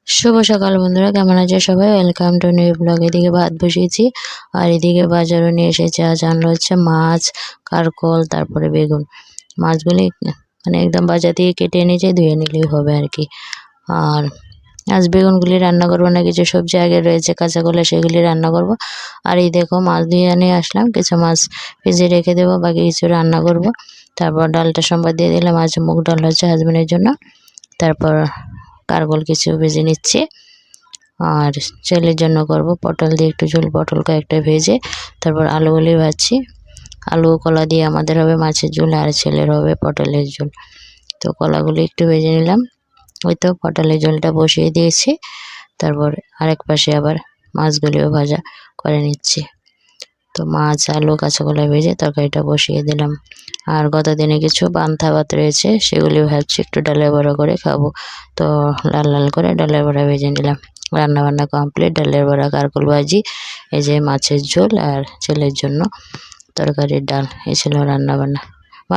শুভ সকাল বন্ধুরা, কেমন আছে সবাই? Welcome to new blog. এদিকে ভাত বসিয়েছি আর এদিকে বাজারও নিয়ে এসেছে। আজ আনলো হচ্ছে মাছ, কারকল, তারপরে বেগুন। মাছগুলি মানে একদম বাজার থেকে কেটে এনেছে, ধুয়ে নিলেই হবে আর কি। আর আজ বেগুনগুলি রান্না করবো না, কিছু সবজি আগে রয়েছে কাঁচা কলা, সেগুলি রান্না করব। আর এই দেখো মাছ ধুয়ে নিয়ে আসলাম, কিছু মাছ ভেজে রেখে দেবো, বাকি কিছু রান্না করব। তারপর ডালটা সম্বাদ দিয়ে দিলাম, আজ মুগ ডাল হচ্ছে হাজবেন্ডের জন্য। তারপর কারকল কিছু ভেজে নিচ্ছি আর ছেলের জন্য করব পটল দিয়ে একটু ঝোল, পটল কয়েকটা ভেজে তারপর আলুগুলি ভাজছি। আলু কলা দিয়ে আমাদের হবে মাছের ঝোল আর ছেলের হবে পটলের ঝোল। তো কলাগুলি একটু ভেজে নিলাম, ওই তো পটলের ঝোলটা বসিয়ে দিয়েছি। তারপর আরেক পাশে আবার মাছগুলিও ভাজা করে নিচ্ছি। তো মাছ, আলু, কাঁচা কলা ভেজে তরকারিটা বসিয়ে দিলাম। আর গত দিনে কিছু পান্তা ভাত রয়েছে, সেগুলি ভাবছি একটু ডালের বড়া করে খাবো। তো লাল লাল করে ডালের বড়া ভেজে নিলাম। রান্না বান্না কমপ্লিট। ডালের বড়া, কারকল ভাজি, এই যে মাছের ঝোল আর ছেলের জন্য তরকারির ডাল, এই ছিল রান্না বান্না।